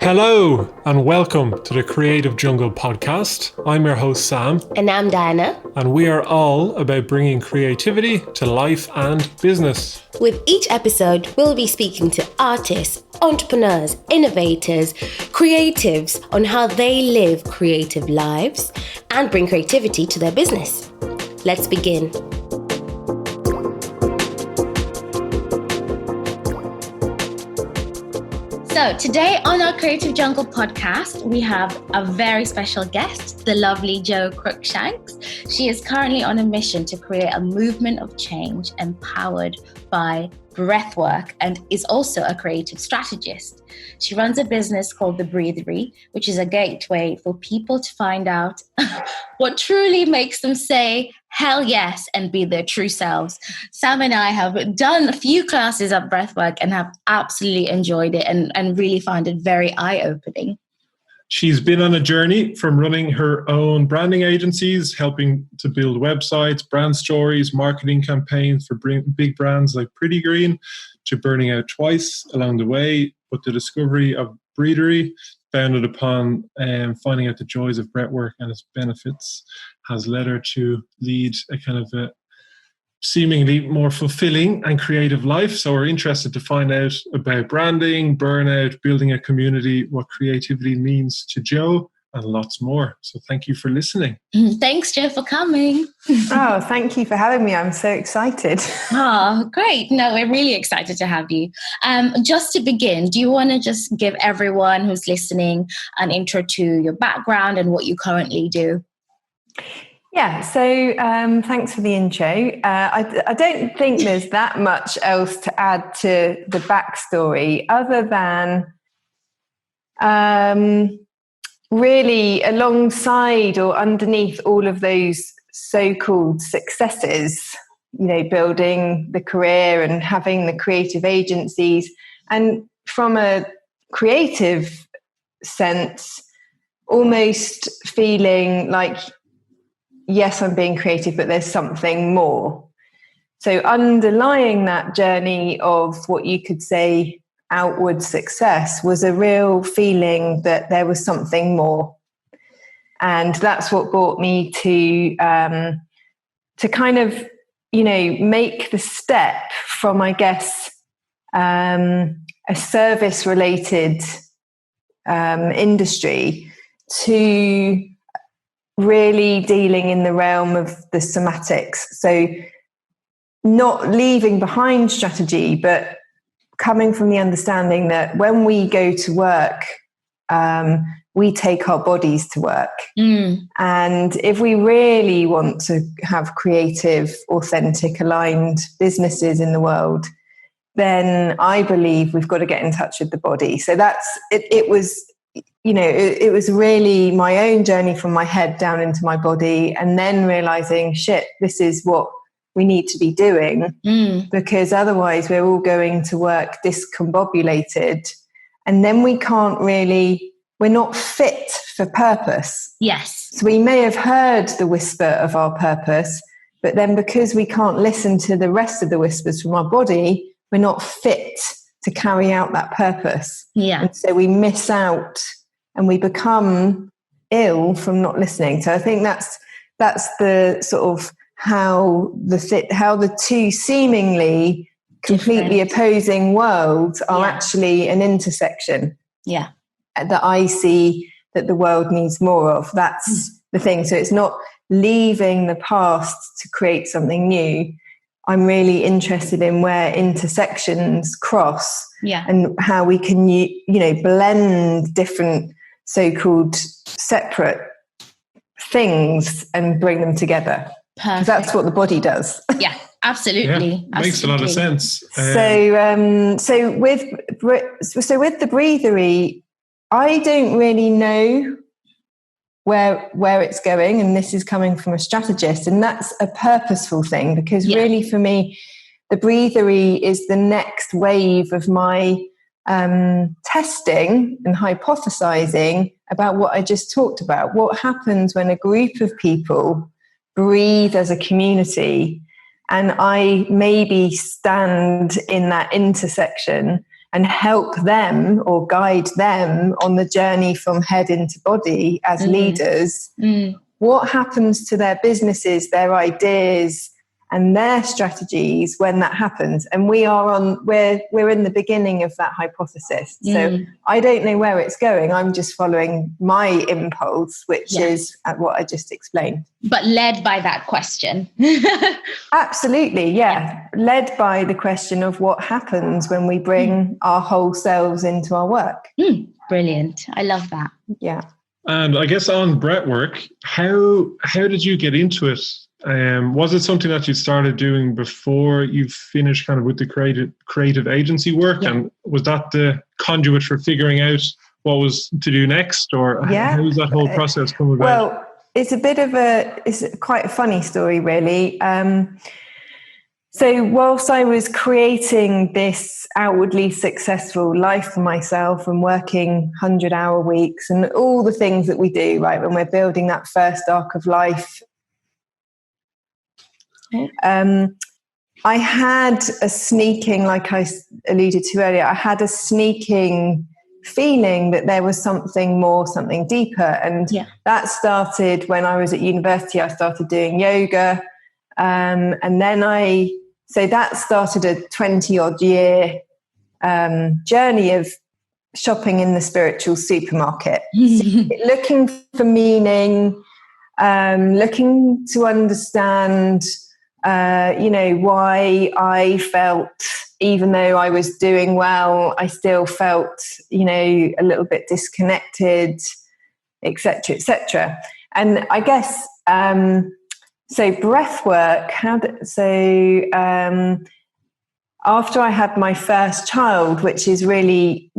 Hello and welcome to the Creative Jungle podcast. I'm your host Sam. And I'm Diana. And we are all about bringing creativity to life and business. With each episode, we'll be speaking to artists, entrepreneurs, innovators, creatives on how they live creative lives and bring creativity to their business. Let's begin. So today on our Creative Jungle podcast, we have a very special guest, the lovely Jo Cruickshanks. She is currently on a mission to create a movement of change empowered by breathwork and is also a creative strategist. She runs a business called The Breathery, which is a gateway for people to find out what truly makes them say hell yes and be their true selves. Sam and I have done a few classes of breathwork and have absolutely enjoyed it and really found it very eye-opening. She's been on a journey from running her own branding agencies, helping to build websites, brand stories, marketing campaigns for big brands like Pretty Green, to burning out twice along the way. But the discovery of Breathery, founded upon finding out the joys of breathwork and its benefits, has led her to lead a kind of a seemingly more fulfilling and creative life. So we're interested to find out about branding, burnout, building a community, what creativity means to Jo, and lots more. So thank you for listening. Thanks, Jo, for coming. Oh, thank you for having me. I'm so excited. Oh, great. No, we're really excited to have you. Just to begin, do you want to just give everyone who's listening an intro to your background and what you currently do? Yeah, so thanks for the intro. I don't think there's that much else to add to the backstory other than really alongside or underneath all of those so-called successes, you know, building the career and having the creative agencies, and from a creative sense, almost feeling like, yes, I'm being creative, but there's something more. So underlying that journey of what you could say outward success was a real feeling that there was something more. And that's what brought me to kind of, you know, make the step from, I guess, a service-related industry to really dealing in the realm of the somatics. So not leaving behind strategy, but coming from the understanding that when we go to work, we take our bodies to work. And if we really want to have creative, authentic, aligned businesses in the world, then I believe we've got to get in touch with the body. So that's it was, you know, it was really my own journey from my head down into my body, and then realizing, shit, this is what we need to be doing, because otherwise we're all going to work discombobulated, and then we're not fit for purpose. Yes. So we may have heard the whisper of our purpose, but then because we can't listen to the rest of the whispers from our body, we're not fit to carry out that purpose. Yeah. And so we miss out and we become ill from not listening. So I think that's the sort of how the two seemingly completely opposing worlds are actually an intersection. Yeah. That I see that the world needs more of. That's the thing. So it's not leaving the past to create something new. I'm really interested in where intersections cross, and how we can, you know, blend different so-called separate things and bring them together. Perfect. That's what the body does. Yeah, absolutely. Yeah, makes a lot of sense. So with the Breathery, I don't really know where it's going, and this is coming from a strategist, and that's a purposeful thing, because really for me, the Breathery is the next wave of my testing and hypothesizing about what I just talked about. What happens when a group of people breathe as a community, and I maybe stand in that intersection and help them or guide them on the journey from head into body as leaders, what happens to their businesses, their ideas, and their strategies when that happens? And we're in the beginning of that hypothesis. So I don't know where it's going. I'm just following my impulse, which is what I just explained. But led by that question. Absolutely, yeah. Led by the question of what happens when we bring our whole selves into our work. Brilliant. I love that. Yeah. And I guess on breathwork, how did you get into it? Was it something that you started doing before you finished kind of with the creative agency work? Yeah. And was that the conduit for figuring out what was to do next? Or how does that whole process come about? Well, it's quite a funny story, really. So whilst I was creating this outwardly successful life for myself and working 100-hour weeks and all the things that we do, right, when we're building that first arc of life, I had a sneaking, like I alluded to earlier, I had a sneaking feeling that there was something more, something deeper. And that started when I was at university. I started doing yoga. And then so that started a 20-odd year journey of shopping in the spiritual supermarket, looking for meaning, looking to understand why I felt, even though I was doing well, I still felt, a little bit disconnected, etc., etc. And I guess, so breath work, after I had my first child, which is really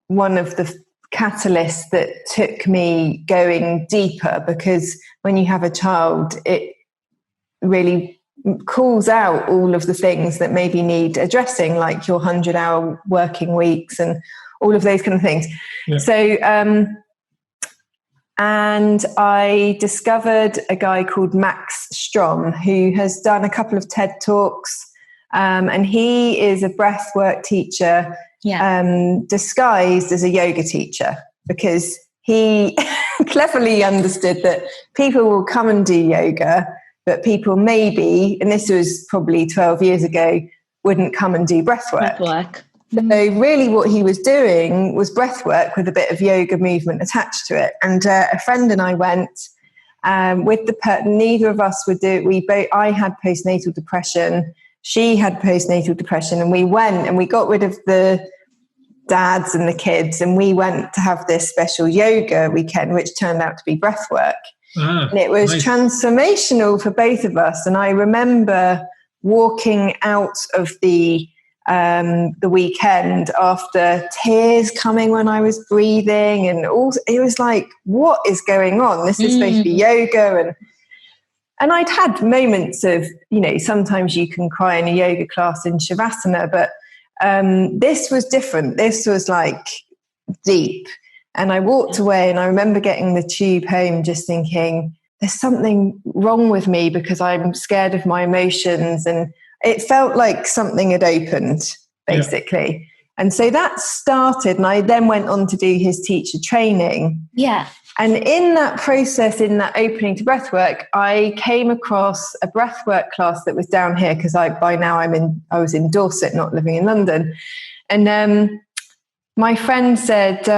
one of the catalysts that took me going deeper, because when you have a child, it really calls out all of the things that maybe need addressing, like your 100-hour working weeks and all of those kind of things. Yeah. So, and I discovered a guy called Max Strom, who has done a couple of TED Talks, and he is a breathwork teacher, disguised as a yoga teacher, because he cleverly understood that people will come and do yoga, but people maybe, and this was probably 12 years ago, wouldn't come and do breathwork. So really what he was doing was breathwork with a bit of yoga movement attached to it. And a friend and I went with neither of us would do it. I had postnatal depression. She had postnatal depression. And we went and we got rid of the dads and the kids. And we went to have this special yoga weekend, which turned out to be breathwork. And it was transformational for both of us. And I remember walking out of the weekend after tears coming when I was breathing, and also it was like, what is going on? This is supposed to be yoga, and I'd had moments of, sometimes you can cry in a yoga class in Shavasana, but this was different. This was like deep. And I walked away, and I remember getting the tube home just thinking, there's something wrong with me because I'm scared of my emotions. And it felt like something had opened, basically. Yeah. And so that started, and I then went on to do his teacher training. Yeah. And in that process, in that opening to breathwork, I came across a breathwork class that was down here, because by now I was in Dorset, not living in London. And my friend said,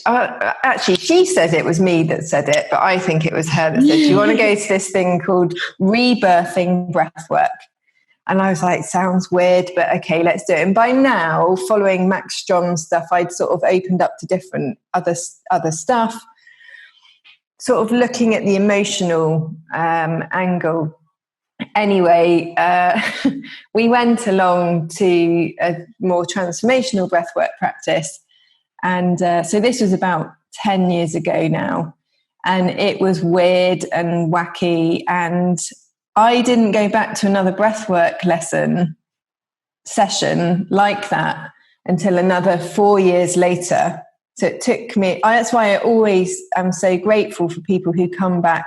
actually, she said it was me that said it, but I think it was her that said, do you want to go to this thing called rebirthing breathwork? And I was like, sounds weird, but okay, let's do it. And by now, following Max Strom's stuff, I'd sort of opened up to different other stuff, sort of looking at the emotional angle. Anyway, we went along to a more transformational breathwork practice. And so this was about 10 years ago now. And it was weird and wacky. And I didn't go back to another breathwork session like that until another 4 years later. So it took me, that's why I always am so grateful for people who come back,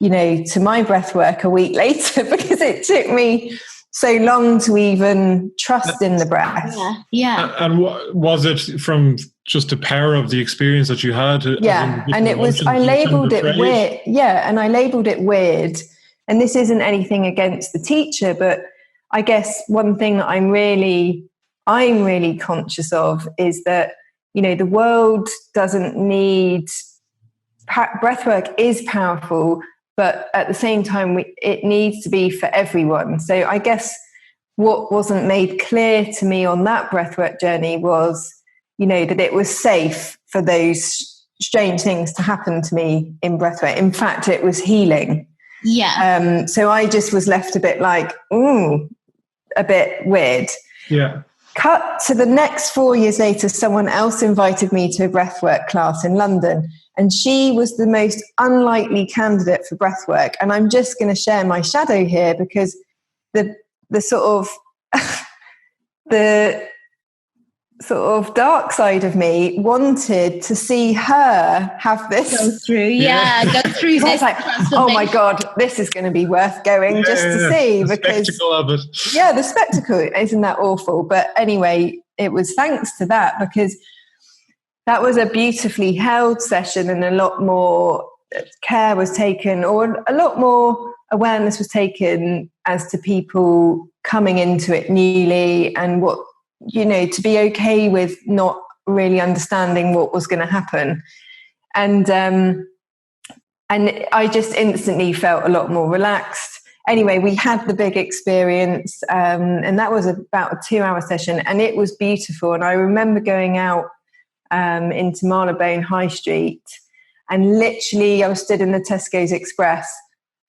to my breathwork a week later, because it took me so long to even trust in the breath. And was it from just the power of the experience that you had? And it was, I labeled it weird. Yeah, and I labeled it weird. And this isn't anything against the teacher, but I guess one thing that I'm really conscious of is that, you know, the world doesn't need, breathwork is powerful, but at the same time, it needs to be for everyone. So I guess what wasn't made clear to me on that breathwork journey was, you know, that it was safe for those strange things to happen to me in breathwork. In fact, it was healing. Yeah. So I just was left a bit like, a bit weird. Yeah. Cut to the next 4 years later, someone else invited me to a breathwork class in London, and she was the most unlikely candidate for breathwork. And I'm just going to share my shadow here, because the sort of dark side of me wanted to see her have this go through this. Like, oh my God, this is going to be worth going to see, the because spectacle of it. Yeah, the spectacle, isn't that awful? But anyway, it was thanks to that, because that was a beautifully held session, and a lot more care was taken, or a lot more awareness was taken as to people coming into it newly, and what, you know, to be okay with not really understanding what was going to happen. And I just instantly felt a lot more relaxed. Anyway, we had the big experience, and that was about a 2-hour session, and it was beautiful. And I remember going out into Marylebone High Street, and literally I was stood in the Tesco's Express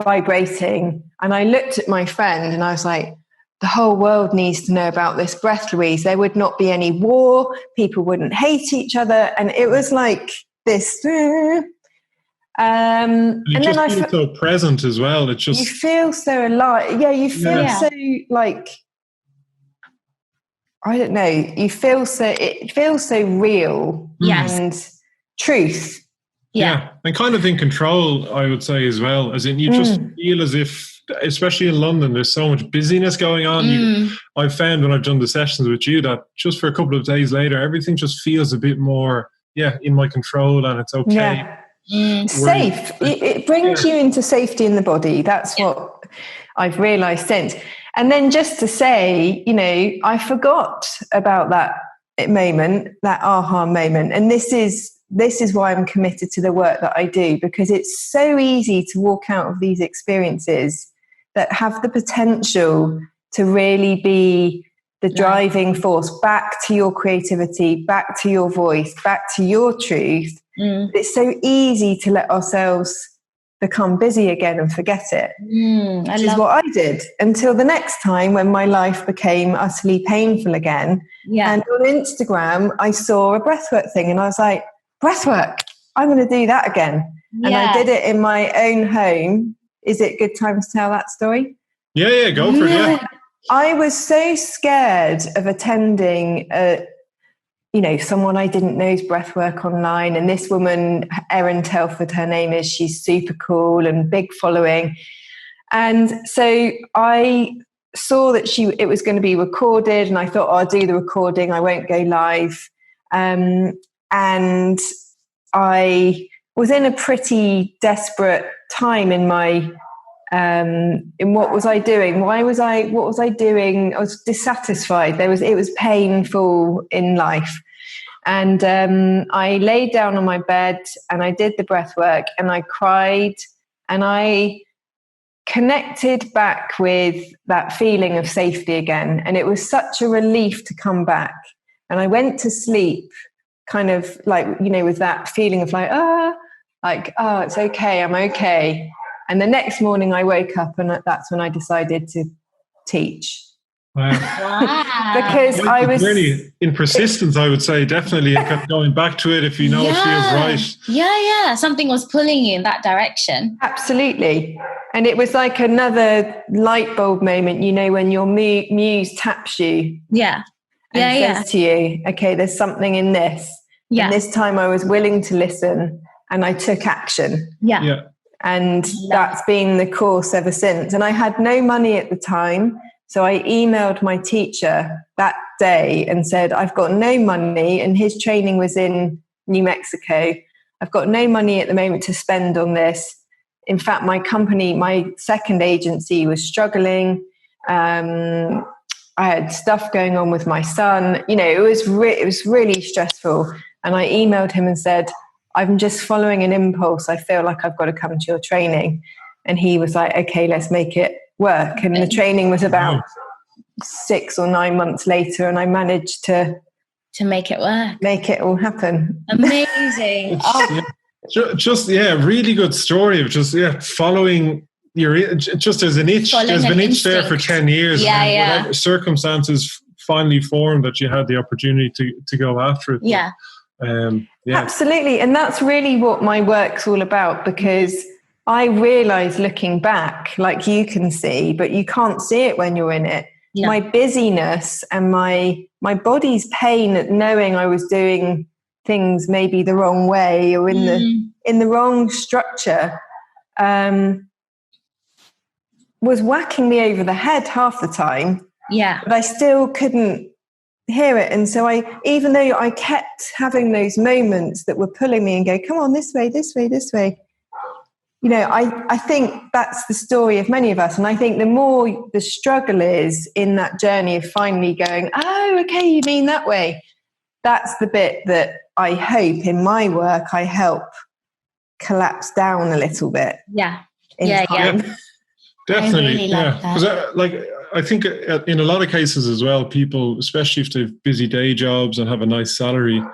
vibrating, and I looked at my friend and I was like, the whole world needs to know about this breath, Louise. There would not be any war. People wouldn't hate each other. And it was like this. And then I feel so present as well. It's just, you feel so alive. Yeah, you feel so like, I don't know. It feels so real. And truth. Yeah. And kind of in control, I would say as well. As in, you just feel as if, especially in London, there's so much busyness going on. I've found when I've done the sessions with you that just for a couple of days later, everything just feels a bit more, in my control, and it's okay. Safe. It brings you into safety in the body. That's what I've realised since. And then just to say, you know, I forgot about that moment, that aha moment. And this is why I'm committed to the work that I do, because it's so easy to walk out of these experiences that have the potential to really be the driving force back to your creativity, back to your voice, back to your truth. It's so easy to let ourselves become busy again and forget it, which is what I did until the next time when my life became utterly painful again. And on Instagram, I saw a breathwork thing, and I was like, breathwork, I'm going to do that again. And I did it in my own home. Is it a good time to tell that story? Yeah, go for it. I was so scared of attending someone I didn't know's breathwork online. And this woman, Erin Telford, her name is, she's super cool and big following. And so I saw that it was going to be recorded, and I thought, I'll do the recording, I won't go live. And I was in a pretty desperate time in my in what was I doing? What was I doing? I was dissatisfied. It was painful in life. And I laid down on my bed and I did the breath work, and I cried, and I connected back with that feeling of safety again. And it was such a relief to come back. And I went to sleep kind of like, with that feeling of it's okay, I'm okay. And the next morning I woke up, and that's when I decided to teach. Wow. Because I was really in persistence, I would say, definitely, and kept going back to it if you know it feels right. Yeah. Something was pulling you in that direction. Absolutely. And it was like another light bulb moment, when your muse taps you. Yeah. And says to you, okay, there's something in this. Yeah. And this time I was willing to listen, and I took action. Yeah. And that's been the course ever since. And I had no money at the time. So I emailed my teacher that day and said, I've got no money, and his training was in New Mexico. I've got no money at the moment to spend on this. In fact, my company, my second agency, was struggling. I had stuff going on with my son. You know, it was really stressful. And I emailed him and said, I'm just following an impulse. I feel like I've got to come to your training. And he was like, okay, let's make it work. And the training was about 6 or 9 months later, and I managed to make it work, make it all happen. Amazing. Really good story of following your, just as an itch. There's been itch there for 10 years. Whatever circumstances finally formed that you had the opportunity to go after it. Absolutely. And that's really what my work's all about, because I realize, looking back, like you can see, but you can't see it when you're in it. Yeah. My busyness and my body's pain at knowing I was doing things maybe the wrong way or in the wrong structure was whacking me over the head half the time. Yeah. But I still couldn't hear it. And so even though I kept having those moments that were pulling me and go, come on, this way, this way, this way. You know, I think that's the story of many of us. And I think the more the struggle is in that journey of finally going, oh, okay, you mean that way. That's the bit that I hope in my work I help collapse down a little bit. Yeah. Definitely. Really like that. Because I think in a lot of cases as well, people, especially if they've busy day jobs and have a nice salary,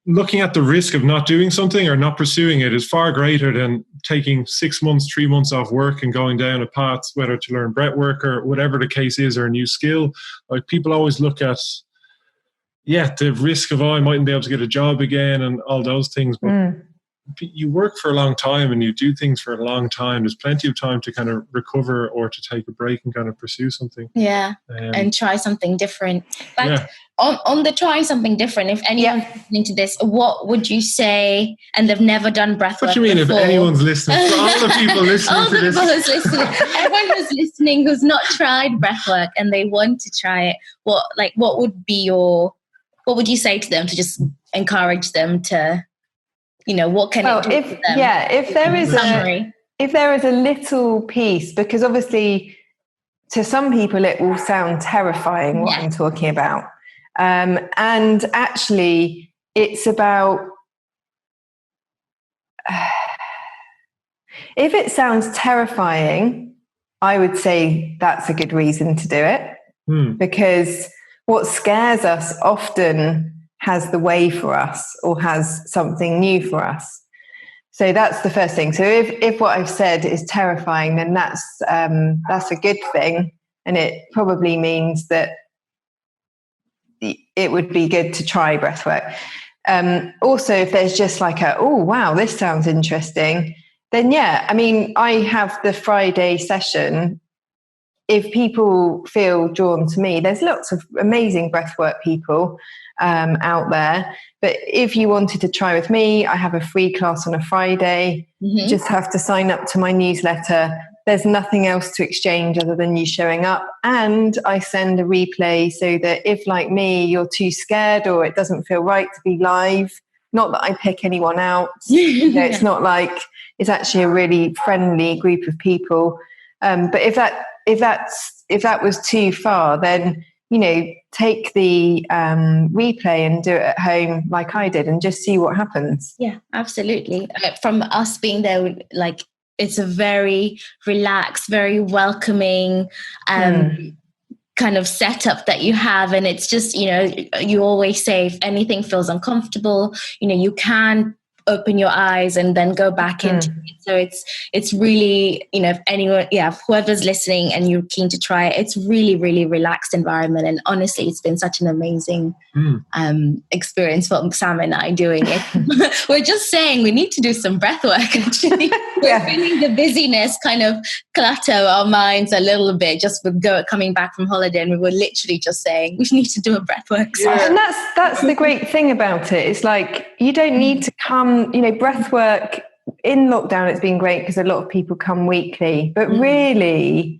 looking at the risk of not doing something or not pursuing it is far greater than taking 6 months, 3 months off work and going down a path, whether to learn breathwork or whatever the case is, or a new skill. Like, people always look at, the risk of, I mightn't be able to get a job again and all those things. But you work for a long time and you do things for a long time. There's plenty of time to kind of recover or to take a break and kind of pursue something. Yeah. And try something different. But on the trying something different, if anyone's listening to this, what would you say? And they've never done breathwork. What do you mean, before? If anyone's listening? For all the people listening to this. Everyone who's listening who's not tried breathwork and they want to try it, what would you say to them to just encourage them to, what can it do for them? Yeah, if there is a little piece, because obviously to some people it will sound terrifying what I'm talking about. And actually it's about, if it sounds terrifying, I would say that's a good reason to do it. Because what scares us often has the way for us or has something new for us. So that's the first thing. So if what I've said is terrifying, then that's a good thing. And it probably means that it would be good to try breathwork. Also, if there's just like oh, wow, this sounds interesting, then I have the Friday session. If people feel drawn to me, there's lots of amazing breathwork people out there. But if you wanted to try with me, I have a free class on a Friday. You just have to sign up to my newsletter. There's nothing else to exchange other than you showing up. And I send a replay so that if, like me, you're too scared or it doesn't feel right to be live, not that I pick anyone out. It's not like, it's actually a really friendly group of people. But if that was too far, then take the replay and do it at home like I did and just see what happens. Yeah, absolutely. From us being there, like, it's a very relaxed, very welcoming kind of setup that you have. And it's just, you always say if anything feels uncomfortable, you can open your eyes and then go back into it. So it's really, if anyone, whoever's listening and you're keen to try it, it's really, really relaxed environment. And honestly, it's been such an amazing experience for Sam and I doing it. We're just saying we need to do some breath work, actually. We're feeling the busyness kind of clutter our minds a little bit just with coming back from holiday, and we were literally just saying we need to do a breath work. And that's the great thing about it. It's like, you don't need to come, breath work in lockdown. It's been great because a lot of people come weekly, but really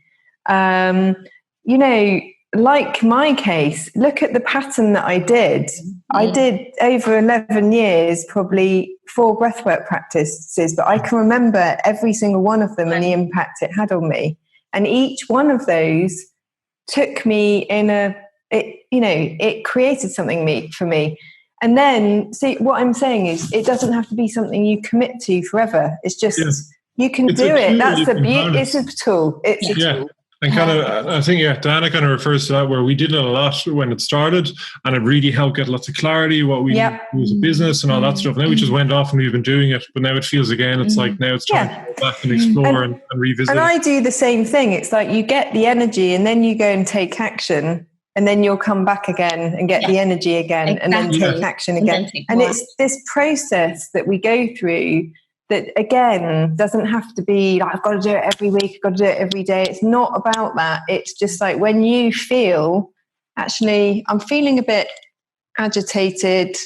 you know, like my case, look at the pattern that I did. I did over 11 years, probably 4 breathwork practices, but I can remember every single one of them and the impact it had on me. And each one of those took me it created something for me. And then, see, what I'm saying is it doesn't have to be something you commit to forever. It's just, you can do it. That's the beauty. It's a tool. It's a tool. And kind of, I think, Diana kind of refers to that, where we did it a lot when it started, and it really helped get lots of clarity what we do as a business and all that stuff. Now we just went off and we've been doing it, but now it feels again, it's like now it's time to go back and explore and revisit. And I do the same thing. It's like you get the energy and then you go and take action, and then you'll come back again and get the energy again, and then take action again. And it's this process that we go through that, again, doesn't have to be like, I've got to do it every week, I've got to do it every day. It's not about that. It's just like when you feel, actually, I'm feeling a bit agitated,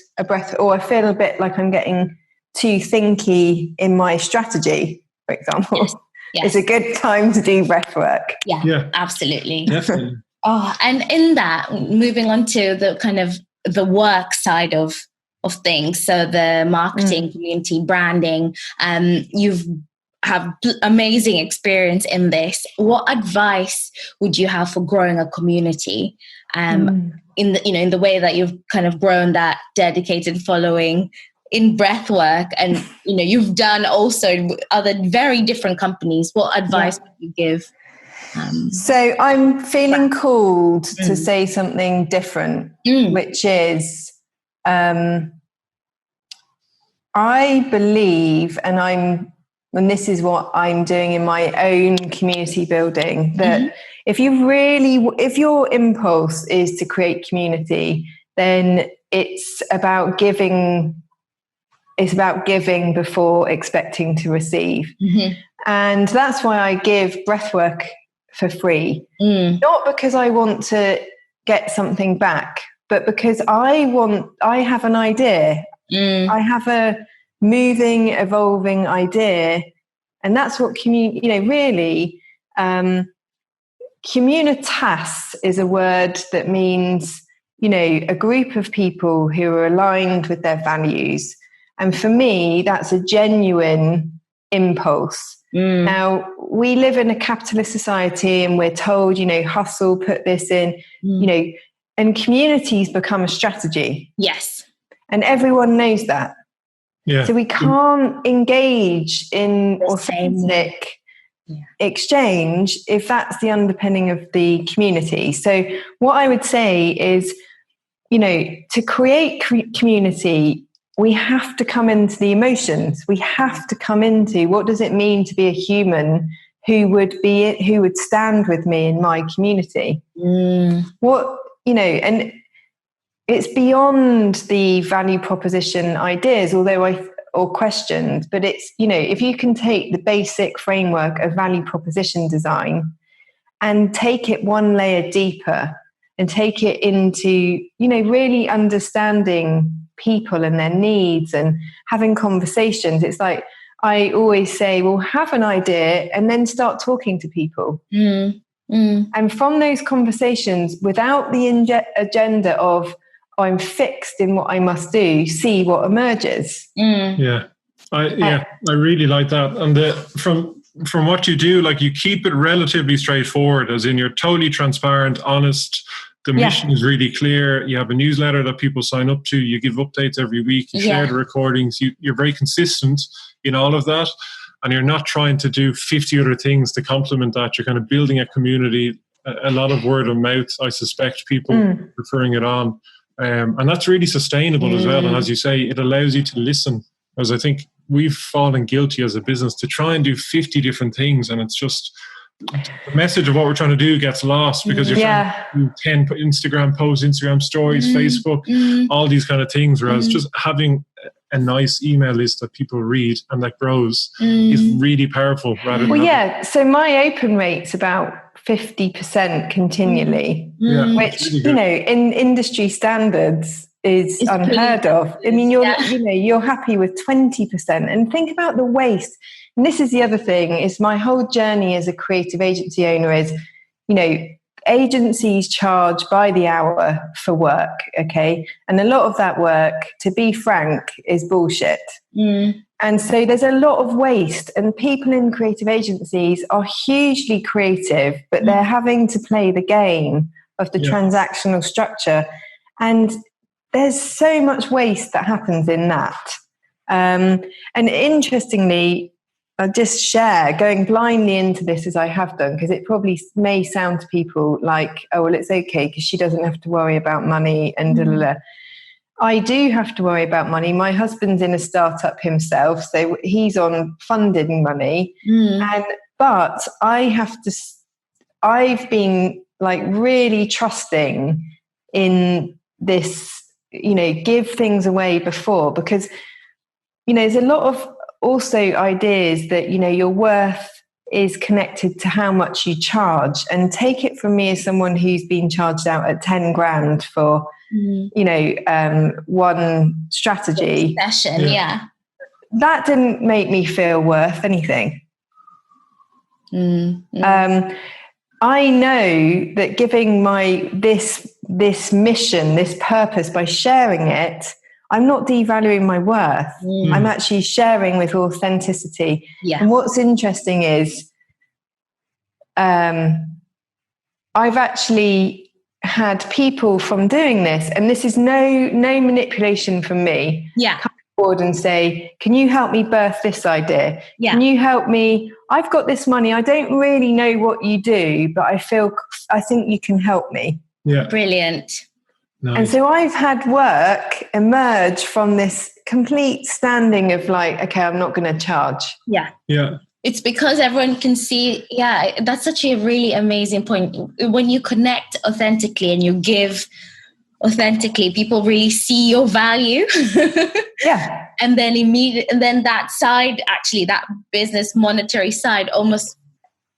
or I feel a bit like I'm getting too thinky in my strategy, for example. Yes. It's a good time to do breath work. Yeah. Absolutely. Definitely. And in that, moving on to the kind of the work side of things, so the marketing, community, branding, you've have amazing experience in this. What advice would you have for growing a community in the way that you've kind of grown that dedicated following in breathwork, and you've done also other very different companies? What advice would you give? So I'm feeling called to say something different, which is, I believe, and this is what I'm doing in my own community building, that if your impulse is to create community, then it's about giving. It's about giving before expecting to receive. And that's why I give breathwork for free, not because I want to get something back, but because I have an idea. I have a moving, evolving idea, and that's what really. Communitas is a word that means a group of people who are aligned with their values, and for me, that's a genuine impulse. Now, we live in a capitalist society and we're told, hustle, put this in, and communities become a strategy. Yes. And everyone knows that. Yeah. So we can't engage in authentic exchange if that's the underpinning of the community. So what I would say is, to create community, we have to come into the emotions. We have to come into what does it mean to be a human who would stand with me in my community. And it's beyond the value proposition ideas, or questions, but it's, if you can take the basic framework of value proposition design and take it one layer deeper and take it into, really understanding people and their needs and having conversations. It's like I always say, well, have an idea and then start talking to people. And from those conversations, without the agenda of I'm fixed in what I must do, see what emerges. I really like that. And from what you do, like, you keep it relatively straightforward, as in you're totally transparent, honest. The mission is really clear. You have a newsletter that people sign up to. You give updates every week. You share the recordings. You're very consistent in all of that. And you're not trying to do 50 other things to complement that. You're kind of building a community, a lot of word of mouth, I suspect, people referring it on. And that's really sustainable as well. And as you say, it allows you to listen. As I think we've fallen guilty as a business to try and do 50 different things. And it's just, the message of what we're trying to do gets lost because you're trying to do 10 Instagram posts, Instagram stories, Facebook, all these kind of things. Whereas just having a nice email list that people read and that grows is really powerful. So my open rate's about 50% continually, which, really in industry standards is unheard of. I mean, you're happy with 20%, and think about the waste. And this is the other thing, is my whole journey as a creative agency owner is, agencies charge by the hour for work, okay? And a lot of that work, to be frank, is bullshit. And so there's a lot of waste, and people in creative agencies are hugely creative, but they're having to play the game of the transactional structure. And there's so much waste that happens in that. And interestingly, I'll just share, going blindly into this as I have done, because it probably may sound to people like, oh, well, it's okay because she doesn't have to worry about money and da, da, da. I do have to worry about money. My husband's in a startup himself, so he's on funded money. But I've been like really trusting in this, give things away before, because, there's a lot of also ideas that, your worth is connected to how much you charge. And take it from me as someone who's been charged out at 10 grand for, one strategy session. Yeah. That didn't make me feel worth anything. I know that giving this mission, this purpose, by sharing it, I'm not devaluing my worth. I'm actually sharing with authenticity. And what's interesting is I've actually had people from doing this, and this is no manipulation from me, come forward and say, can you help me birth this idea? Can you help me? I've got this money. I don't really know what you do, but I think you can help me. Brilliant. Nice. And so I've had work emerge from this complete standing of like, okay, I'm not going to charge. It's because everyone can see. That's such a really amazing point. When you connect authentically and you give authentically, people really see your value. And then that side, actually, that business monetary side almost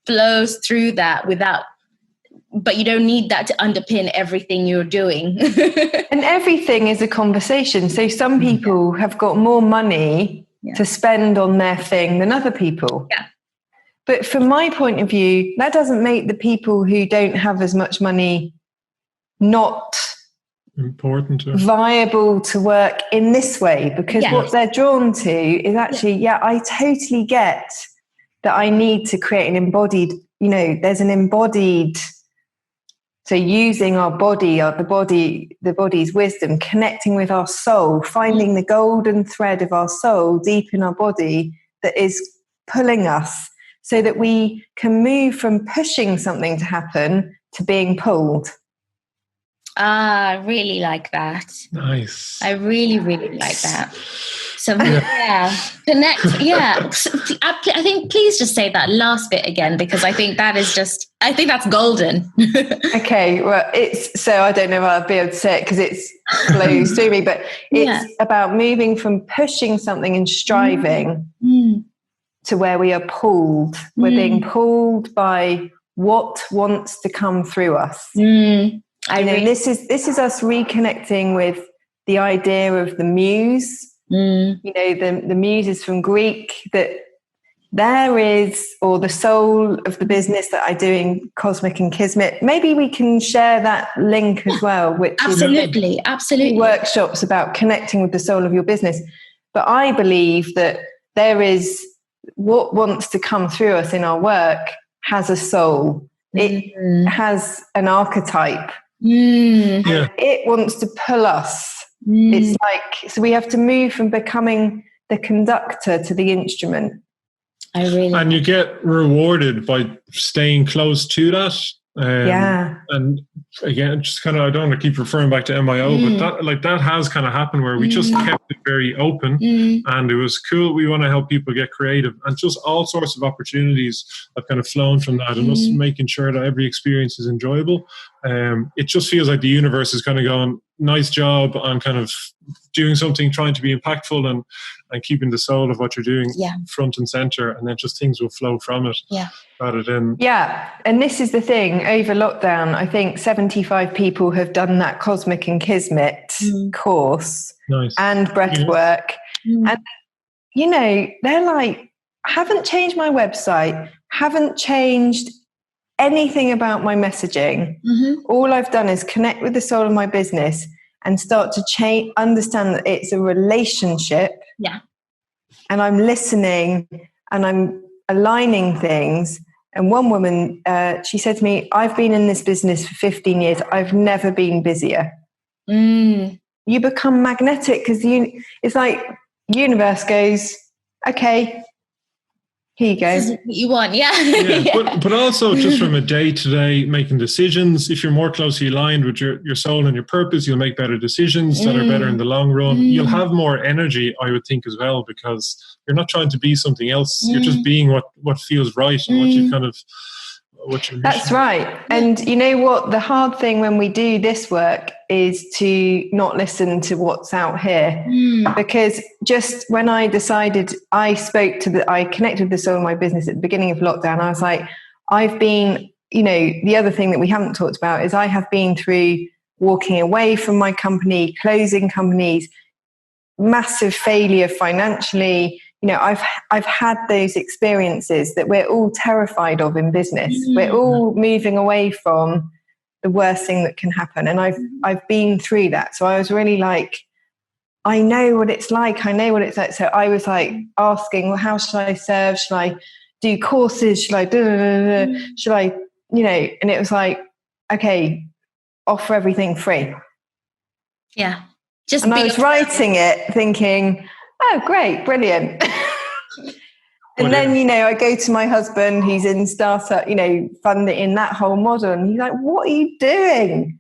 flows through that but you don't need that to underpin everything you're doing. And everything is a conversation. So some people have got more money to spend on their thing than other people. But from my point of view, that doesn't make the people who don't have as much money not important or viable to work in this way, because what they're drawn to is actually, I totally get that I need to create an embodied, there's an embodied. So using our body, the body's wisdom, connecting with our soul, finding the golden thread of our soul deep in our body that is pulling us, so that we can move from pushing something to happen to being pulled. I really like that. Nice. I really, really like that. So connect. I think please just say that last bit again, because I think that's golden. Okay, well, so I don't know if I'll be able to say it because it's close to me, but it's about moving from pushing something and striving to where we are pulled. We're being pulled by what wants to come through us. This is us reconnecting with the idea of the muse. The muse is from Greek, that there is, or the soul of the business that I do in Cosmic and Kismet. Maybe we can share that link as well, which absolutely workshops about connecting with the soul of your business. But I believe that there is what wants to come through us in our work has a soul. It has an archetype. It wants to pull us. It's like, so we have to move from becoming the conductor to the instrument. And you get rewarded by staying close to that. And again, just kind of, I don't want to keep referring back to MIO, but that has kind of happened where we just kept it very open, and it was cool. We want to help people get creative, and just all sorts of opportunities have kind of flown from that, and us making sure that every experience is enjoyable. It just feels like the universe is kind of going, nice job on kind of doing something, trying to be impactful and keeping the soul of what you're doing front and center, and then just things will flow from it. Rather than and this is the thing, over lockdown, I think 75 people have done that Cosmic and Kismet course and breathwork. And they're like, haven't changed my website, haven't changed anything about my messaging. All I've done is connect with the soul of my business and start to understand that it's a relationship. Yeah. And I'm listening and I'm aligning things. And one woman, she said to me, I've been in this business for 15 years. I've never been busier. You become magnetic because it's like universe goes, okay, here you go. This is what you want, yeah. But also just from a day-to-day making decisions, if you're more closely aligned with your soul and your purpose, you'll make better decisions that are better in the long run. You'll have more energy, I would think, as well, because you're not trying to be something else. You're just being what feels right and what you kind of... That's right. And you know what? The hard thing when we do this work is to not listen to what's out here. Because just when I decided, I connected with the soul of my business at the beginning of lockdown. I was like, I've been, the other thing that we haven't talked about is I have been through walking away from my company, closing companies, massive failure financially. I've had those experiences that we're all terrified of in business. We're all moving away from the worst thing that can happen. And I've been through that. So I was really like, I know what it's like. So I was like asking, well, how should I serve? Should I do courses? Should I should I, and it was like, okay, offer everything free. Yeah. And I was writing it thinking, oh, great, brilliant. And then, I go to my husband, he's in startup, funding in that whole model. And he's like, what are you doing?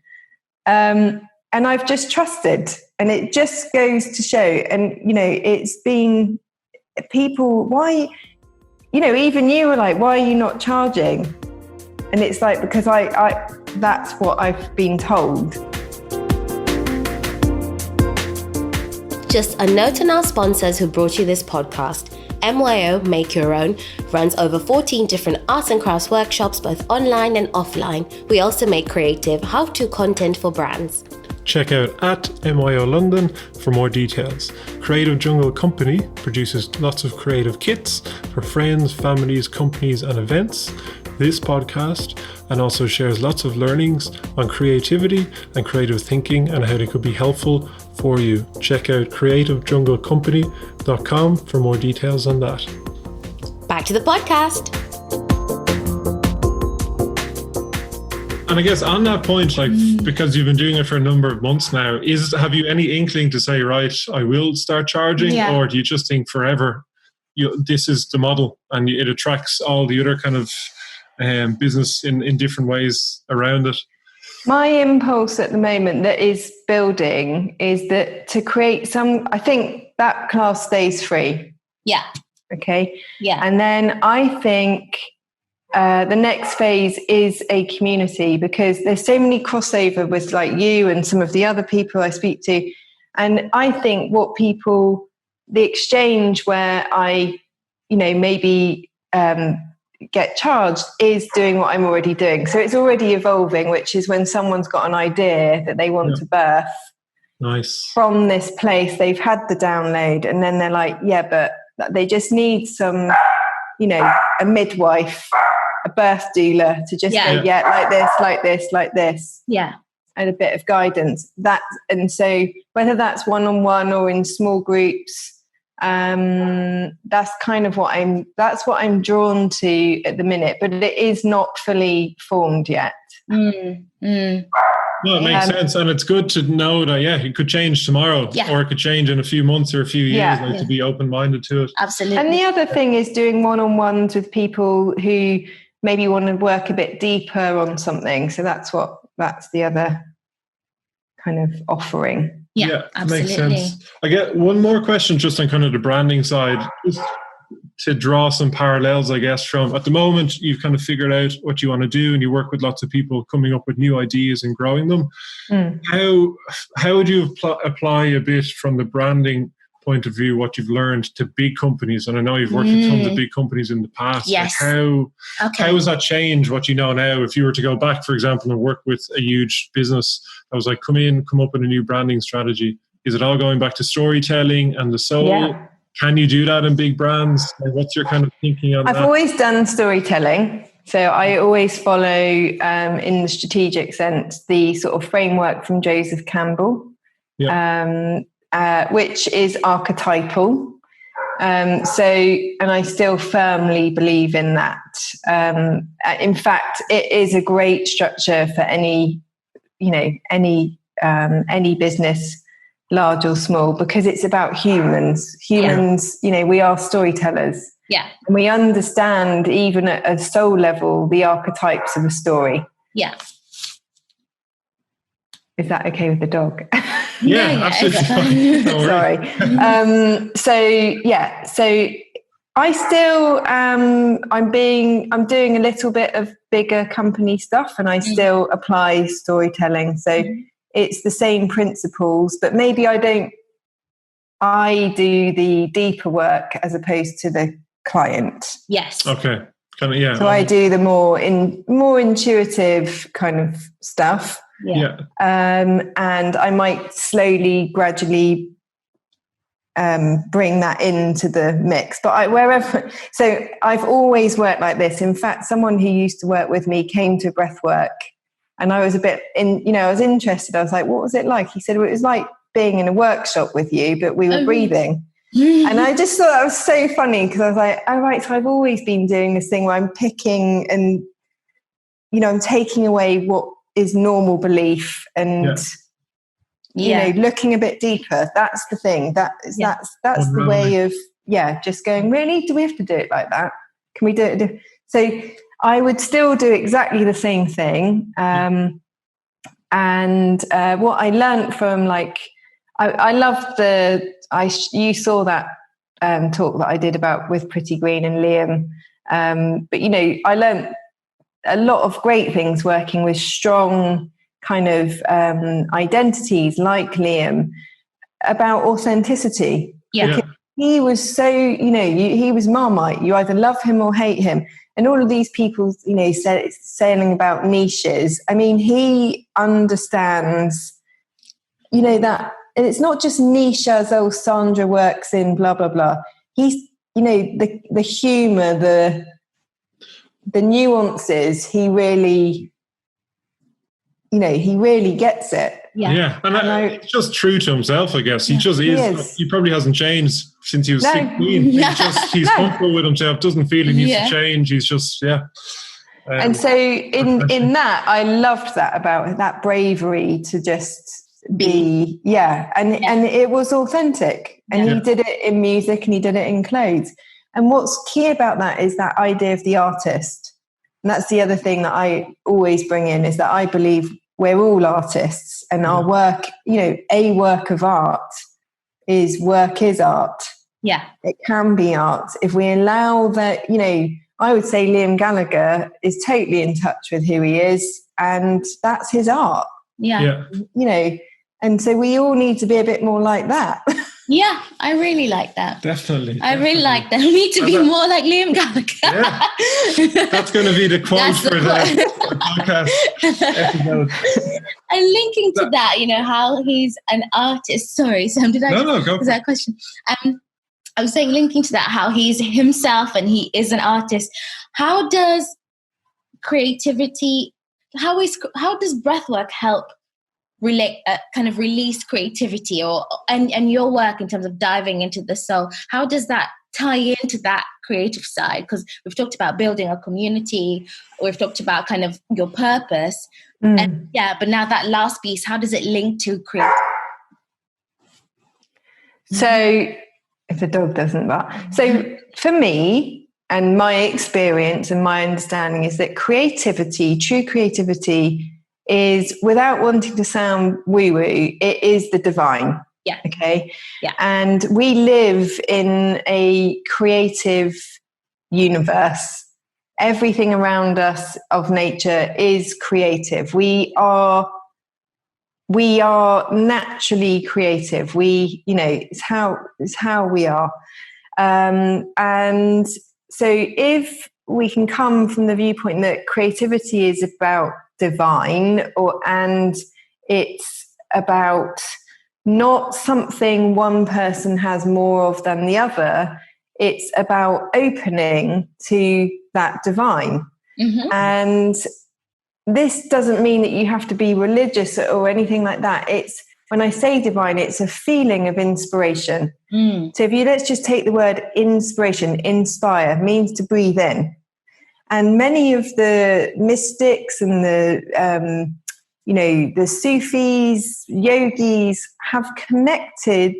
And I've just trusted. And it just goes to show. And, it's been people, why, even you were like, why are you not charging? And it's like, because I that's what I've been told. Just a note on our sponsors who brought you this podcast. MYO Make Your Own runs over 14 different arts and crafts workshops, both online and offline. We also make creative how-to content for brands. Check out @MYO London for more details. Creative Jungle Company produces lots of creative kits for friends, families, companies and events. This podcast and also shares lots of learnings on creativity and creative thinking and how they could be helpful for you. Check out creativejunglecompany.com for more details on that. Back to the podcast. And I guess on that point, because you've been doing it for a number of months now, have you any inkling to say, right, I will start charging? Yeah. Or do you just think forever, this is the model and it attracts all the other kind of business in different ways around it? My impulse at the moment that is building is that to create I think that class stays free. Yeah. Okay. Yeah. And then I think the next phase is a community, because there's so many crossover with like you and some of the other people I speak to. And I think the exchange where I, maybe get charged is doing what I'm already doing. So it's already evolving, which is when someone's got an idea that they want to birth. Nice. From this place, they've had the download, and then they're like, yeah, but they just need some, a midwife, a birth doula to just go, like this. Yeah. And a bit of guidance. And so whether that's one-on-one or in small groups, that's kind of what I'm drawn to at the minute, but it is not fully formed yet. No, it makes sense. And it's good to know that, it could change tomorrow or it could change in a few months or a few years, to be open-minded to it. Absolutely. And the other thing is doing one-on-ones with people who maybe want to work a bit deeper on something. So that's the other kind of offering. Yeah, absolutely. Makes sense. I get one more question just on kind of the branding side, just to draw some parallels, I guess, from at the moment you've kind of figured out what you want to do and you work with lots of people coming up with new ideas and growing them. How would you apply a bit from the branding point of view what you've learned to big companies? And I know you've worked with tons of big companies in the past. Yes. How has that changed what you know now? If you were to go back, for example, and work with a huge business that was like, come up with a new branding strategy, is it all going back to storytelling and the soul? Can you do that in big brands? What's your kind of thinking on that? I've always done storytelling. So I always follow, in the strategic sense, the sort of framework from Joseph Campbell, which is archetypal. And I still firmly believe in that. In fact, it is a great structure for any business, large or small, because it's about humans. We are storytellers. Yeah. And we understand, even at a soul level, the archetypes of a story. Yeah. Is that okay with the dog? Yeah, absolutely. Sorry. So I still I'm doing a little bit of bigger company stuff, and I still apply storytelling. So it's the same principles, but maybe I do the deeper work as opposed to the client. Yes. Okay. Yeah. So I do the more intuitive kind of stuff. Yeah. And I might slowly, gradually bring that into the mix. But I've always worked like this. In fact, someone who used to work with me came to breathwork, and I was I was interested. I was like, what was it like? He said, well, it was like being in a workshop with you, but we were breathing. And I just thought that was so funny, because I was like, oh, right, so I've always been doing this thing where I'm picking and, I'm taking away what is normal belief and, looking a bit deeper. That's the thing. That's the way of, just going, really? Do we have to do it like that? Can we do it? So I would still do exactly the same thing. And what I learned from, I loved you saw that talk that I did with Pretty Green and Liam. But, I learned a lot of great things working with strong kind of identities like Liam about authenticity. Yeah. Because he was so, he was Marmite. You either love him or hate him. And all of these people, saying about niches. I mean, he understands, that. And it's not just niche as Sandra works in blah, blah, blah. He's, the humour, the nuances, he really gets it. Yeah. And it's just true to himself, I guess. He just is. He probably hasn't changed since he was 16. He's comfortable with himself, doesn't feel he needs to change. He's just, and so in that, I loved that about that bravery to just be and it was authentic, and he did it in music and he did it in clothes. And what's key about that is that idea of the artist. And that's the other thing that I always bring in, is that I believe we're all artists, and our work, a work of art is art. Yeah, it can be art if we allow that. I would say Liam Gallagher is totally in touch with who he is, and that's his art. And so we all need to be a bit more like that. Yeah, I really like that. Definitely. I really like that. We need to be more like Liam Gallagher. Yeah. That's going to be the quote for the podcast episode. And linking to that, how he's an artist. Sorry, Sam, did I? No, go. Was that a question? I was saying, linking to that, how he's himself and he is an artist. How does creativity? How does breathwork help kind of release creativity, and your work in terms of diving into the soul? How does that tie into that creative side? Because we've talked about building a community, we've talked about kind of your purpose, and but now that last piece, how does it link to creativity? So if the dog doesn't bark. So for me, and my experience and my understanding, is that creativity, true creativity, is, without wanting to sound woo-woo, it is the divine. Yeah. Okay. Yeah. And we live in a creative universe. Everything around us of nature is creative. We are naturally creative. It's how we are. And so if we can come from the viewpoint that creativity is about divine, and it's about not something one person has more of than the other, it's about opening to that divine. And this doesn't mean that you have to be religious or anything like that. It's, when I say divine, it's a feeling of inspiration. So if you, let's just take the word inspiration, inspire means to breathe in. And many of the mystics and the, the Sufis, yogis have connected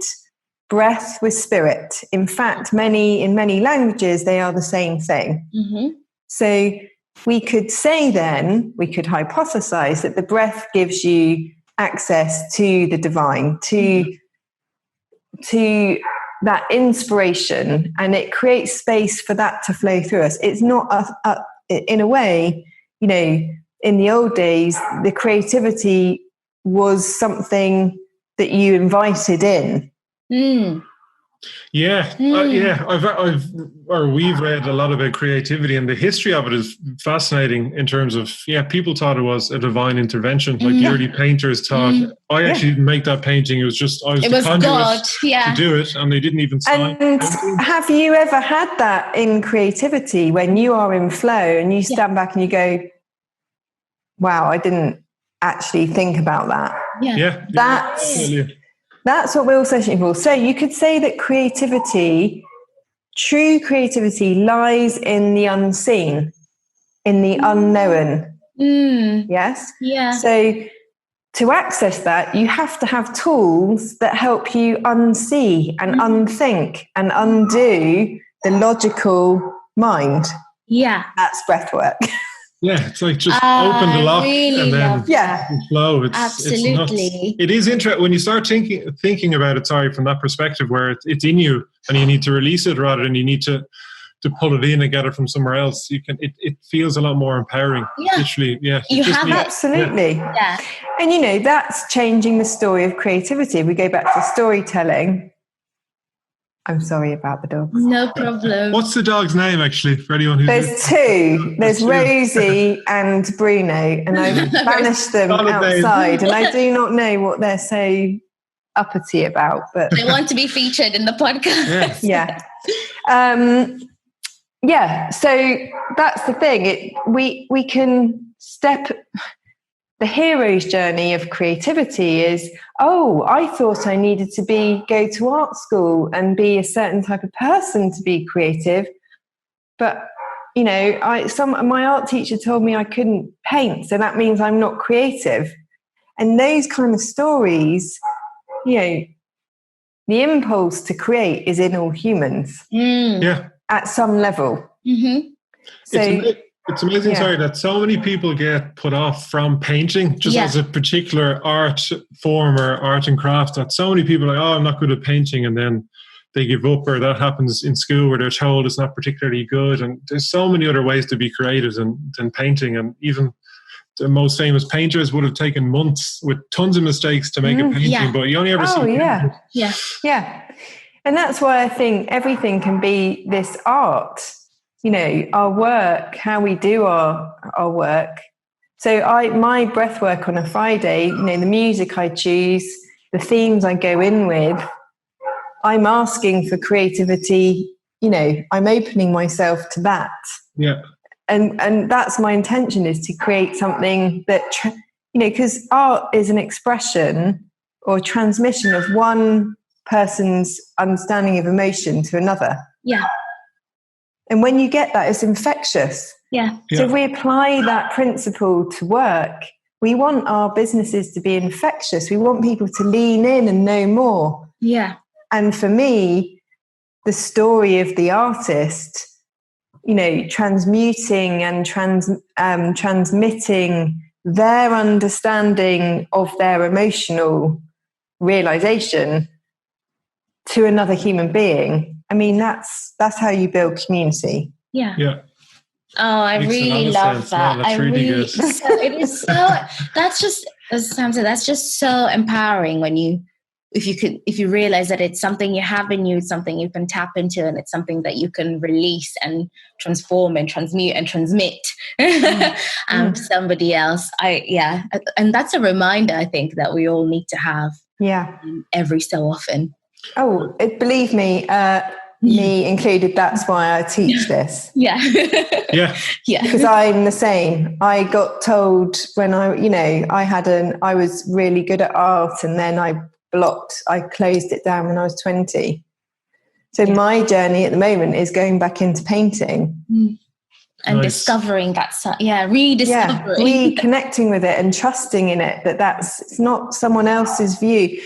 breath with spirit. In fact, in many languages, they are the same thing. So we could say then, we could hypothesize that the breath gives you access to the divine, to that inspiration, and it creates space for that to flow through us. It's not, in a way, in the old days, the creativity was something that you invited in. We've read a lot about creativity, and the history of it is fascinating in terms of, people thought it was a divine intervention. Like the early painters thought, I actually didn't make that painting. It was just, I was the conduit to do it, and they didn't even sign. And have you ever had that in creativity when you are in flow and you stand back and you go, wow, I didn't actually think about that. That's what we're all searching for. So you could say that creativity, true creativity, lies in the unseen, in the unknown. Yes? Yeah. So to access that, you have to have tools that help you unsee and unthink and undo the logical mind. Yeah. That's breathwork. Yeah, it's like just open the lock and then flow. Absolutely. It is interesting when you start thinking about it, from that perspective where it's in you and you need to release it rather than you need to pull it in and get it from somewhere else. It feels a lot more empowering. Literally, absolutely. Yeah. And that's changing the story of creativity. We go back to storytelling. I'm sorry about the dogs. No problem. What's the dog's name, actually, for anyone who's... There's two. There's Rosie and Bruno, and I've banished them outside, and I do not know what they're so uppity about. But they want to be featured in the podcast. So that's the thing. We can step... The hero's journey of creativity is, I thought I needed to go to art school and be a certain type of person to be creative. But, my art teacher told me I couldn't paint, so that means I'm not creative. And those kind of stories, the impulse to create is in all humans. At some level. So... It's amazing, that so many people get put off from painting just as a particular art form or art and craft, that so many people are like, I'm not good at painting, and then they give up, or that happens in school where they're told it's not particularly good. And there's so many other ways to be creative than painting. And even the most famous painters would have taken months with tons of mistakes to make a painting, but you only ever see And that's why I think everything can be this art. Our work, how we do our work. So my breath work on a Friday, the music I choose, the themes I go in with, I'm asking for creativity, I'm opening myself to that. Yeah. And that's my intention, is to create something that, because art is an expression or transmission of one person's understanding of emotion to another. Yeah. And when you get that, it's infectious. Yeah. So if we apply that principle to work, we want our businesses to be infectious. We want people to lean in and know more. Yeah. And for me, the story of the artist, transmuting and transmitting their understanding of their emotional realization to another human being. I mean, that's how you build community. Yeah. Yeah. Oh, I really love that. No, that's really good. So it is so. That's just, as Sam said, that's just so empowering when if you realize that it's something you have in you, it's something you can tap into, and it's something that you can release and transform and transmute and transmit to somebody else. And that's a reminder, I think, that we all need to have. Yeah. Every so often. Oh, believe me, me included. That's why I teach this. Yeah. Yeah. Yeah. Because I'm the same. I got told when I was really good at art, and then I closed it down when I was 20. So my journey at the moment is going back into painting. And Nice. discovering that, rediscovering. Reconnecting with it and trusting in it, it's not someone else's view.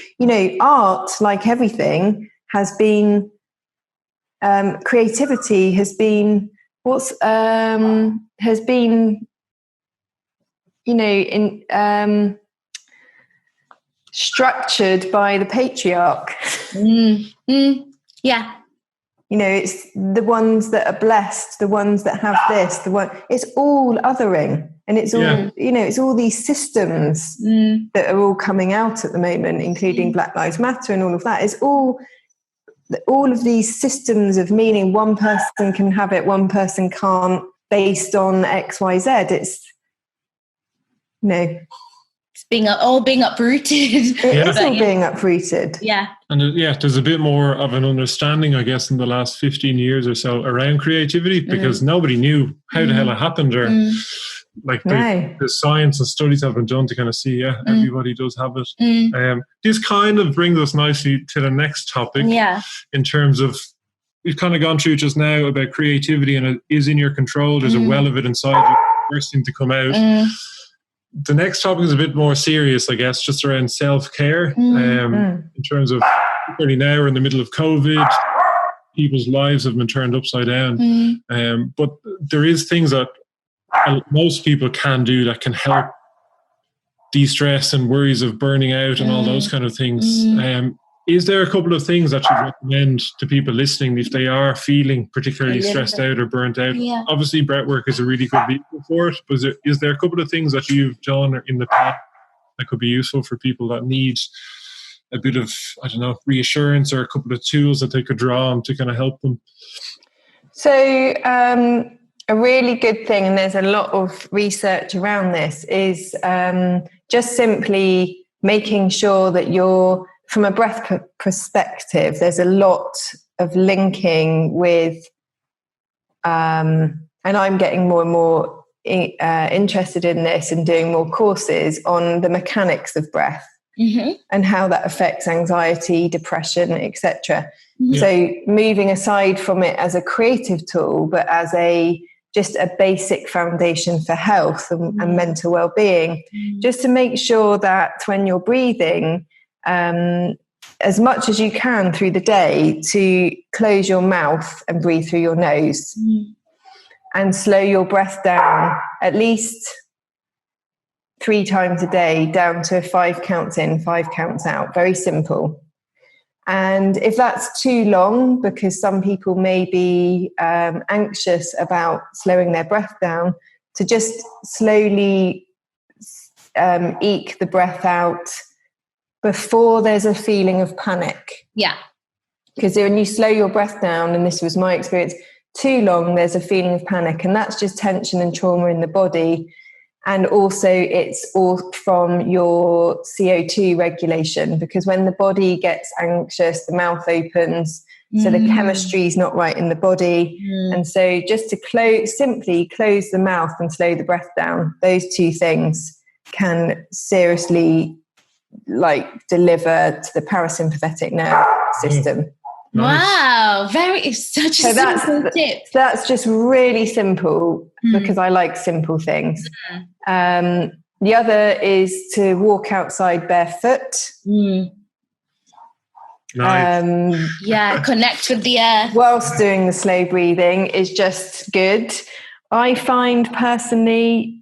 Art, like everything, has been, creativity has been structured by the patriarch. Yeah. It's the ones that are blessed, the ones that have this, it's all othering. And it's all, it's all these systems that are all coming out at the moment, including Black Lives Matter and all of that. It's all of these systems of meaning. One person can have it, one person can't, based on X, Y, Z. It's, all being uprooted. It is all being uprooted. Yeah. And there's a bit more of an understanding, I guess, in the last 15 years or so around creativity, because nobody knew how the hell it happened, or the science and studies have been done to kind of see, everybody does have it. This kind of brings us nicely to the next topic. Yeah. In terms of, we've kind of gone through just now about creativity, and it is in your control. There's a well of it inside you, bursting to come out. The next topic is a bit more serious, I guess, just around self-care. In terms of, really now we're in the middle of COVID, people's lives have been turned upside down. But there is things that most people can do that can help de-stress and worries of burning out and all those kind of things. Is there a couple of things that you recommend to people listening if they are feeling particularly stressed out or burnt out? Yeah. Obviously, breathwork is a really good vehicle for it, but is there a couple of things that you've done in the past that could be useful for people that need a bit of, reassurance, or a couple of tools that they could draw on to kind of help them? So a really good thing, and there's a lot of research around this, is just simply making sure that you're, from a breath perspective, there's a lot of linking with, and I'm getting more and more interested in this and doing more courses on the mechanics of breath and how that affects anxiety, depression, etc. So moving aside from it as a creative tool, but as just a basic foundation for health and mental well-being, just to make sure that when you're breathing, as much as you can through the day, to close your mouth and breathe through your nose and slow your breath down at least 3 times a day, down to 5 counts in, 5 counts out. Very simple. And if that's too long, because some people may be anxious about slowing their breath down, to just slowly eke the breath out before there's a feeling of panic. Yeah. Because when you slow your breath down, and this was my experience, too long, there's a feeling of panic. And that's just tension and trauma in the body. And also it's all from your CO2 regulation, because when the body gets anxious, the mouth opens. So the chemistry is not right in the body. And so just to simply close the mouth and slow the breath down, those 2 things can seriously deliver to the parasympathetic nerve system. Nice. Wow, such a simple tip. That's just really simple, because I like simple things. The other is to walk outside barefoot. Nice. Connect with the earth. Whilst doing the slow breathing is just good. I find personally,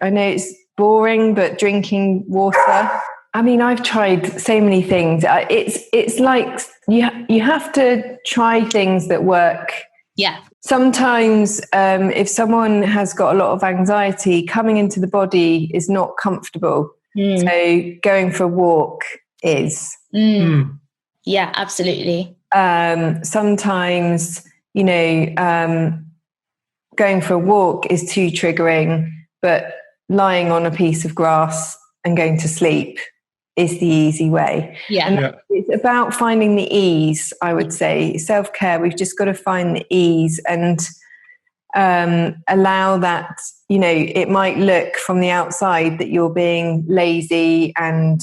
I know it's boring, but drinking water. I mean, I've tried so many things. It's like you have to try things that work. Yeah. Sometimes if someone has got a lot of anxiety, coming into the body is not comfortable. So going for a walk is. Yeah, absolutely. Sometimes, going for a walk is too triggering, but lying on a piece of grass and going to sleep is the easy way. Yeah. It's about finding the ease, I would say. Self-care, we've just got to find the ease and allow that, you know, it might look from the outside that you're being lazy and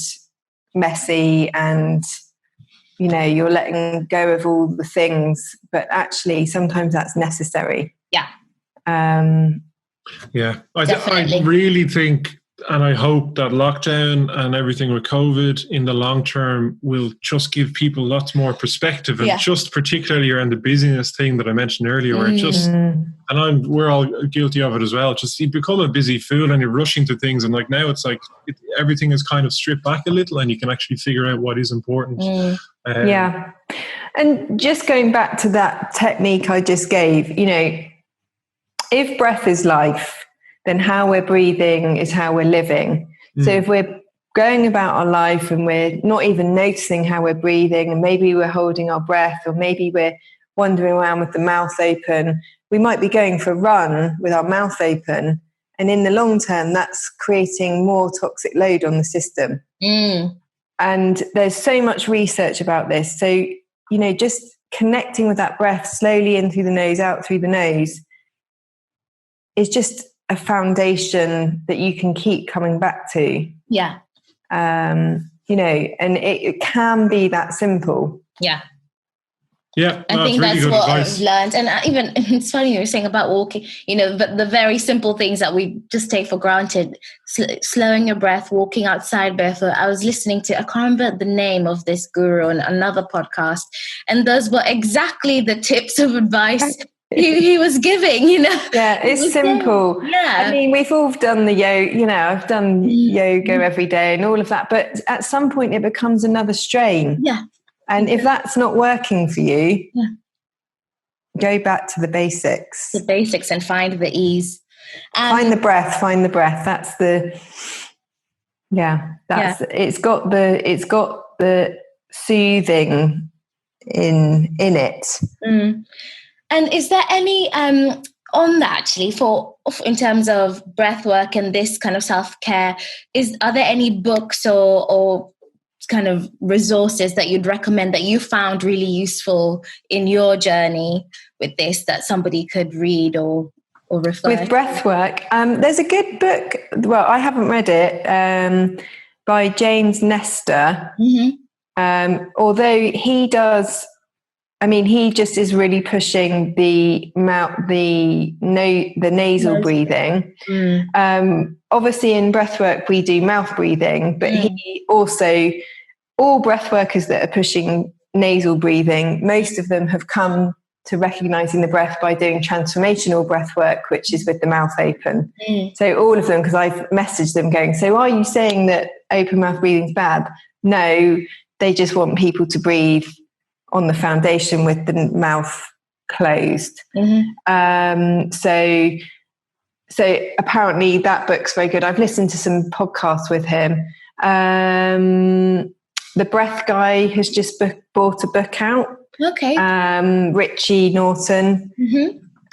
messy and, you know, you're letting go of all the things, but actually sometimes that's necessary. Yeah. I really think, and I hope that lockdown and everything with COVID in the long term will just give people lots more perspective, and just particularly around the busyness thing that I mentioned earlier, where it just, and we're all guilty of it as well. Just you become a busy fool and you're rushing to things, and like now it's like everything is kind of stripped back a little, and you can actually figure out what is important. And just going back to that technique I just gave, you know, if breath is life, then how we're breathing is how we're living. So if we're going about our life and we're not even noticing how we're breathing, and maybe we're holding our breath, or maybe we're wandering around with the mouth open, we might be going for a run with our mouth open. And in the long term, that's creating more toxic load on the system. And there's so much research about this. So, you know, just connecting with that breath slowly in through the nose, out through the nose, is just a foundation that you can keep coming back to. Yeah. You know, and it can be that simple. Yeah. Yeah, I think really that's what advice. I've learned. And even, it's funny you were saying about walking, you know, but the very simple things that we just take for granted, slowing your breath, walking outside barefoot. I was listening to, I can't remember the name of this guru on another podcast, and those were exactly the tips of advice he was giving, you know. Yeah, it's simple. I mean, we've all done the yoga, you know, I've done yoga every day and all of that, but at some point it becomes another strain. Yeah. And if that's not working for you, go back to the basics. The basics, and find the ease. Find the breath. That's the, it's got the soothing in it. And is there any on that actually in terms of breath work and this kind of self-care, are there any books or kind of resources that you'd recommend that you found really useful in your journey with this, that somebody could read or refer with breath work? There's a good book, well, I haven't read it, by James Nestor. Although he does, I mean, he just is really pushing the nasal breathing. Obviously in breathwork we do mouth breathing, but he also, all breath workers that are pushing nasal breathing, most of them have come to recognizing the breath by doing transformational breath work, which is with the mouth open. So all of them, because I've messaged them going, so are you saying that open mouth breathing is bad? No, they just want people to breathe on the foundation with the mouth closed. So apparently that book's very good. I've listened to some podcasts with him. The Breath Guy has just bought a book out. Okay. Richie Norton.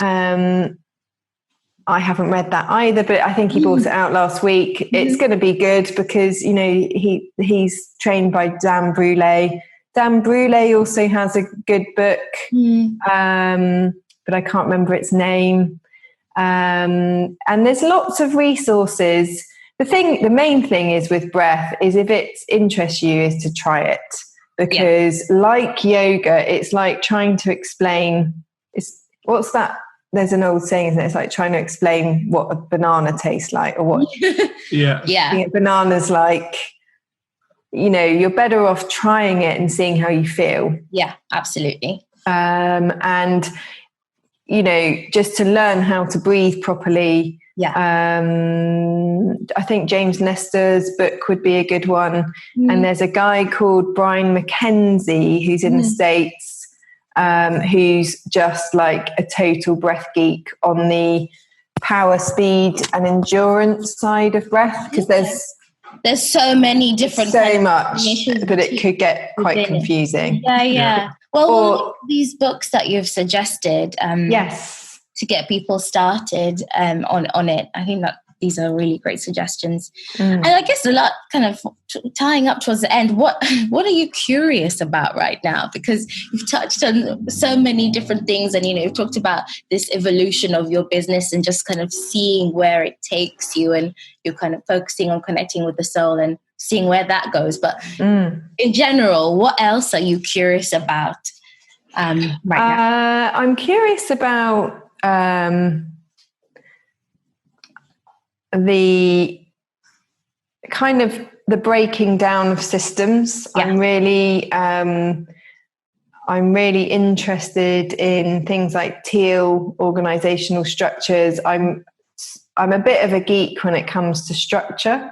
I haven't read that either, but I think he bought it out last week. It's going to be good because, you know, he's trained by Dan Brule. Dan Brule also has a good book, but I can't remember its name. And there's lots of resources. The main thing is with breath is if it interests you is to try it, because like yoga, it's like trying to explain, what's that? There's an old saying, isn't it? It's like trying to explain what a banana tastes like, or what bananas like. You know, you're better off trying it and seeing how you feel. Yeah, absolutely. And, you know, just to learn how to breathe properly. I think James Nestor's book would be a good one. And there's a guy called Brian McKenzie who's in the States, who's just like a total breath geek on the power, speed and endurance side of breath, because there's so many different much that it could get quite confusing. Well, these books that you've suggested, to get people started on it, I think that these are really great suggestions. And I guess a lot kind of tying up towards the end, what are you curious about right now? Because you've touched on so many different things, and you've talked about this evolution of your business and just kind of seeing where it takes you, and you're kind of focusing on connecting with the soul and seeing where that goes. But in general, what else are you curious about right now? I'm curious about the kind of the breaking down of systems. Yeah. I'm really interested in things like teal organizational structures. I'm a bit of a geek when it comes to structure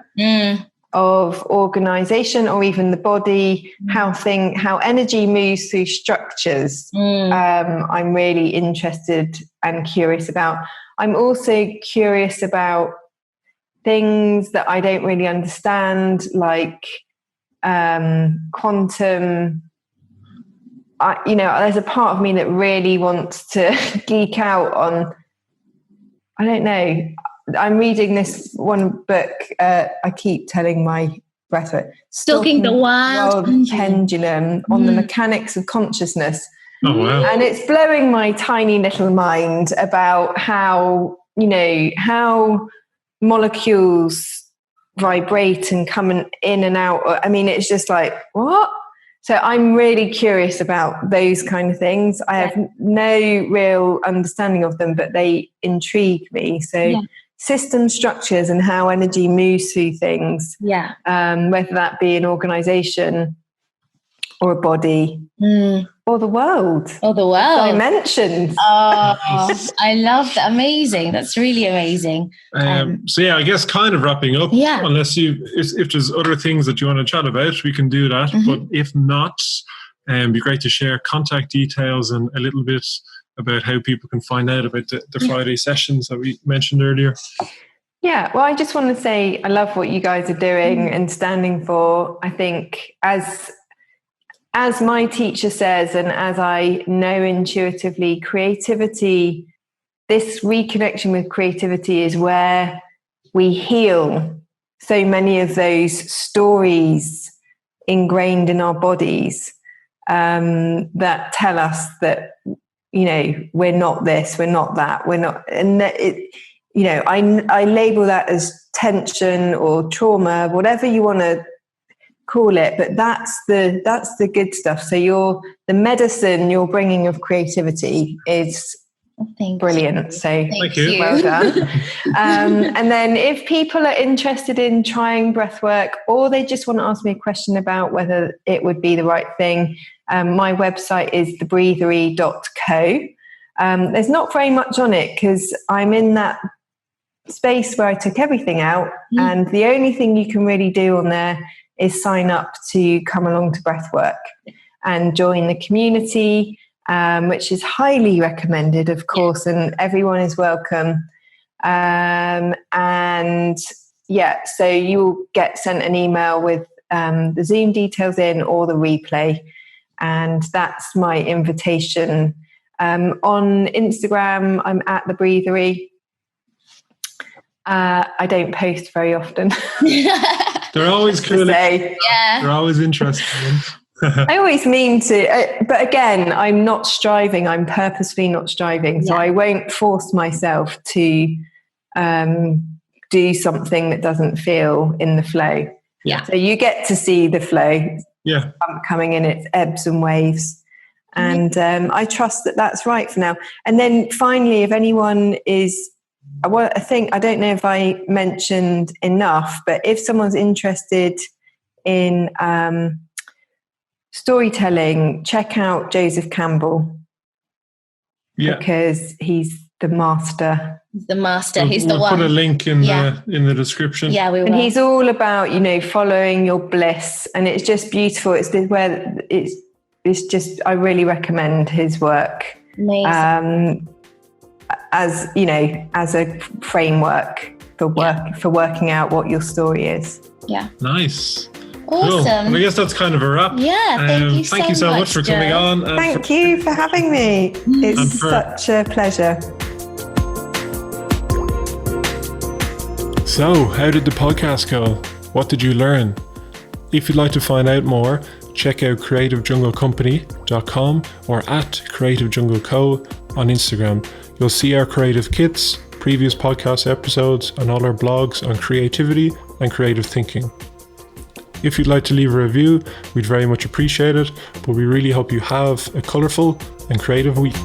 of organization, or even the body, how energy moves through structures. I'm really interested and curious about. I'm also curious about things that I don't really understand, like quantum. There's a part of me that really wants to geek out on, I don't know. I'm reading this one book. I keep telling my breathwork. Stalking the Wild Pendulum on the mechanics of consciousness. Oh, wow. And it's blowing my tiny little mind about how molecules vibrate and come in and out. I mean, it's just like, what? So I'm really curious about those kind of things. I have no real understanding of them, but they intrigue me. So system structures and how energy moves through things, whether that be an organization or a body or the world. Dimensions. I love that. Amazing. That's really amazing. I guess kind of wrapping up, unless if there's other things that you want to chat about, we can do that. But if not, it'd be great to share contact details and a little bit about how people can find out about the Friday sessions that we mentioned earlier. Yeah, well, I just want to say I love what you guys are doing and standing for. I think as my teacher says, and as I know intuitively, creativity, this reconnection with creativity is where we heal so many of those stories ingrained in our bodies that tell us that, we're not this, we're not that, we're not. And I label that as tension or trauma, whatever you want to call it, but that's the good stuff. So the medicine you're bringing of creativity is brilliant. So thank you. Well done. And then if people are interested in trying breathwork, or they just want to ask me a question about whether it would be the right thing, my website is thebreathery.co. There's not very much on it because I'm in that space where I took everything out, and the only thing you can really do on there is sign up to come along to breathwork and join the community, which is highly recommended, of course, and everyone is welcome. So you'll get sent an email with the Zoom details in, or the replay, and that's my invitation. On Instagram, I'm at the Breathery. I don't post very often. They're always cool. They're always interesting. I always mean to, but again, I'm not striving. I'm purposefully not striving. So I won't force myself to do something that doesn't feel in the flow. Yeah. So you get to see the flow coming in its ebbs and waves. And I trust that that's right for now. And then finally, if anyone is, I don't know if I mentioned enough, but if someone's interested in storytelling, check out Joseph Campbell. Because he's the master. He's the one. We'll put a link in the description. Yeah, we will. And he's all about, following your bliss, and it's just beautiful. It's just, I really recommend his work. Amazing. As a framework for working out what your story is. Yeah. Nice. Awesome. Cool. Well, I guess that's kind of a wrap. Yeah. Thank you so much for coming on. Thank you for having me. It's such a pleasure. So, how did the podcast go? What did you learn? If you'd like to find out more, check out creativejunglecompany.com or at creativejungleco on Instagram. You'll see our creative kits, previous podcast episodes, and all our blogs on creativity and creative thinking. If you'd like to leave a review, we'd very much appreciate it, but we really hope you have a colourful and creative week.